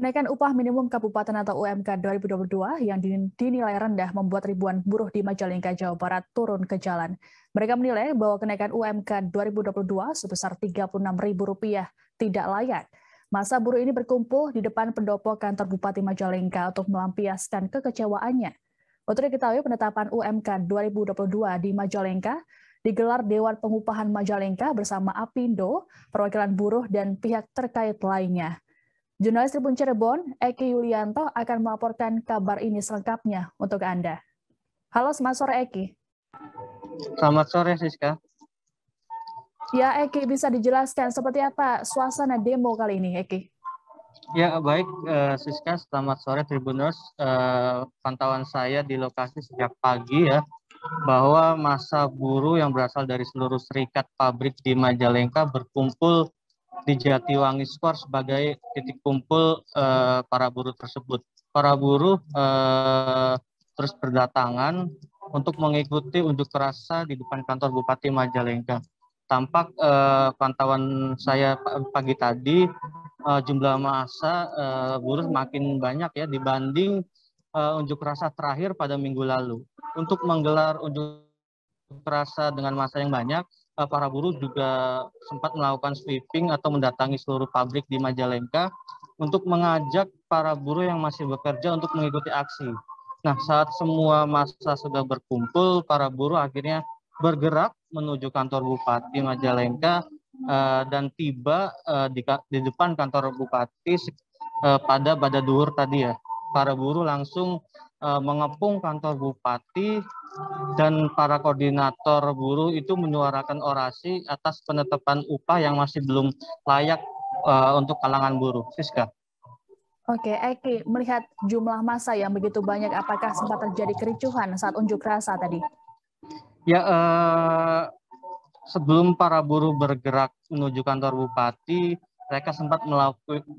Kenaikan upah minimum kabupaten atau UMK 2022 yang dinilai rendah membuat ribuan buruh di Majalengka, Jawa Barat turun ke jalan. Mereka menilai bahwa kenaikan UMK 2022 sebesar Rp36.000 tidak layak. Masa buruh ini berkumpul di depan pendopo kantor Bupati Majalengka untuk melampiaskan kekecewaannya. Untuk diketahui, penetapan UMK 2022 di Majalengka digelar Dewan Pengupahan Majalengka bersama Apindo, perwakilan buruh, dan pihak terkait lainnya. Jurnalis Tribun Cirebon, Eki Yulianto akan melaporkan kabar ini selengkapnya untuk Anda. Halo, selamat sore Eki. Selamat sore Siska. Ya Eki, bisa dijelaskan seperti apa suasana demo kali ini Eki? Ya baik Siska, selamat sore Tribuners. Pantauan saya di lokasi sejak pagi ya, bahwa massa buruh yang berasal dari seluruh serikat pabrik di Majalengka berkumpul di Jatiwangi Square sebagai titik kumpul para buruh tersebut. Para buruh terus berdatangan untuk mengikuti unjuk rasa di depan kantor Bupati Majalengka. Tampak pantauan saya pagi tadi jumlah massa buruh makin banyak ya dibanding unjuk rasa terakhir pada minggu lalu. Untuk menggelar unjuk rasa dengan massa yang banyak, para buruh juga sempat melakukan sweeping atau mendatangi seluruh pabrik di Majalengka untuk mengajak para buruh yang masih bekerja untuk mengikuti aksi. Nah, saat semua massa sudah berkumpul, para buruh akhirnya bergerak menuju kantor Bupati Majalengka dan tiba di depan kantor Bupati pada Badaduhur tadi ya. Para buruh langsung mengepung kantor Bupati dan para koordinator buruh itu menyuarakan orasi atas penetapan upah yang masih belum layak untuk kalangan buruh. Siska. Oke, Eki, melihat jumlah massa yang begitu banyak, apakah sempat terjadi kericuhan saat unjuk rasa tadi? Ya, sebelum para buruh bergerak menuju kantor Bupati, mereka sempat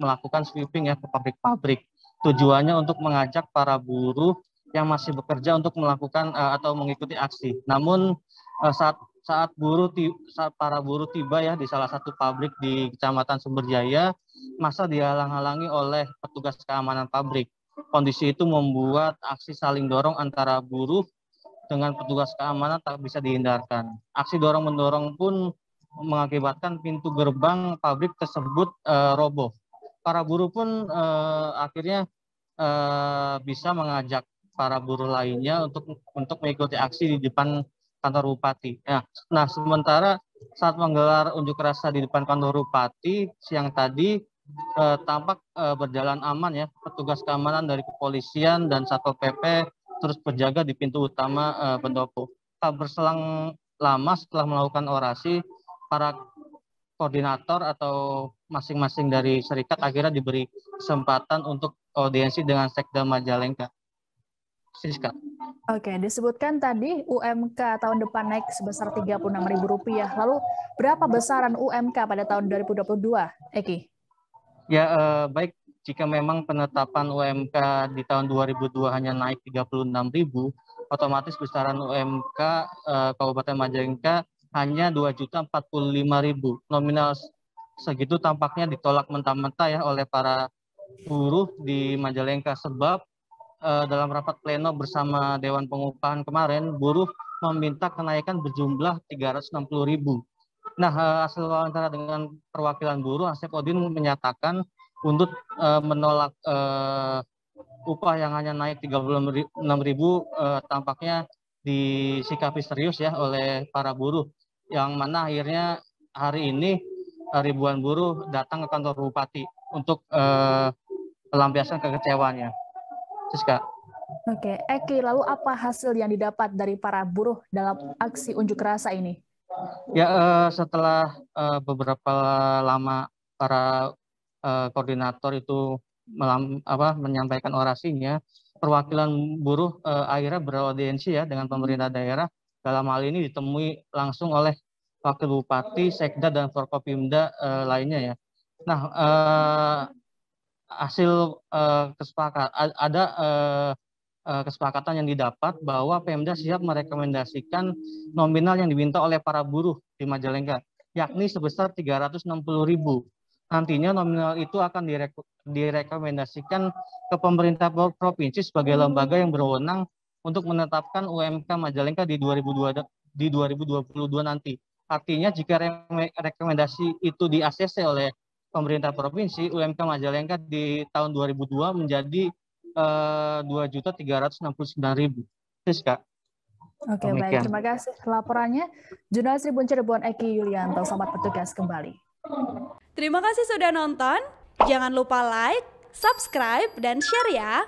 melakukan sweeping ya ke pabrik-pabrik. Tujuannya untuk mengajak para buruh yang masih bekerja untuk melakukan atau mengikuti aksi. Namun saat para buruh tiba ya di salah satu pabrik di Kecamatan Sumberjaya, massa dihalang-halangi oleh petugas keamanan pabrik. Kondisi itu membuat aksi saling dorong antara buruh dengan petugas keamanan tak bisa dihindarkan. Aksi dorong-mendorong pun mengakibatkan pintu gerbang pabrik tersebut roboh. Para buruh pun akhirnya bisa mengajak para buruh lainnya untuk mengikuti aksi di depan kantor Bupati. Nah, sementara saat menggelar unjuk rasa di depan kantor Bupati siang tadi tampak berjalan aman ya. Petugas keamanan dari kepolisian dan Satpol PP terus berjaga di pintu utama pendopo. Tak berselang lama setelah melakukan orasi, para koordinator atau masing-masing dari serikat akhirnya diberi kesempatan untuk audiensi dengan Sekda Majalengka. Siska. Oke, disebutkan tadi UMK tahun depan naik sebesar Rp36.000. Lalu berapa besaran UMK pada tahun 2022, Eki? Ya, baik. Jika memang penetapan UMK di tahun 2002 hanya naik 36.000, otomatis besaran UMK Kabupaten Majalengka hanya 2.045.000. Nominal segitu tampaknya ditolak mentah-mentah ya oleh para buruh di Majalengka, sebab dalam rapat pleno bersama Dewan Pengupahan kemarin, buruh meminta kenaikan berjumlah 360.000. Nah, hasil wawancara dengan perwakilan buruh, Asep Odin menyatakan untuk menolak upah yang hanya naik 36.000 tampaknya disikapi serius ya oleh para buruh, yang mana akhirnya hari ini ribuan buruh datang ke kantor Bupati untuk melampiaskan kekecewaannya. Siska. Oke, Eki, lalu apa hasil yang didapat dari para buruh dalam aksi unjuk rasa ini? Ya, setelah beberapa lama para koordinator itu menyampaikan orasinya, perwakilan buruh akhirnya beraudiensi ya dengan pemerintah daerah. Dalam hal ini ditemui langsung oleh Wakil Bupati, Sekda, dan Forkopimda lainnya ya. Nah, hasil kesepakatan yang didapat bahwa Pemda siap merekomendasikan nominal yang diminta oleh para buruh di Majalengka, yakni sebesar 360.000. nantinya nominal itu akan direkomendasikan ke pemerintah provinsi sebagai lembaga yang berwenang untuk menetapkan UMK Majalengka di 2022 nanti. Artinya jika rekomendasi itu di-ACC oleh pemerintah provinsi, UMK Majalengka di tahun 2002 menjadi 2.369.000. Siska. Oke, baik. Terima kasih laporannya. Jurnalis Tribun Cirebon Eki Yulianto, selamat bertugas kembali. Terima kasih sudah nonton. Jangan lupa like, subscribe, dan share ya.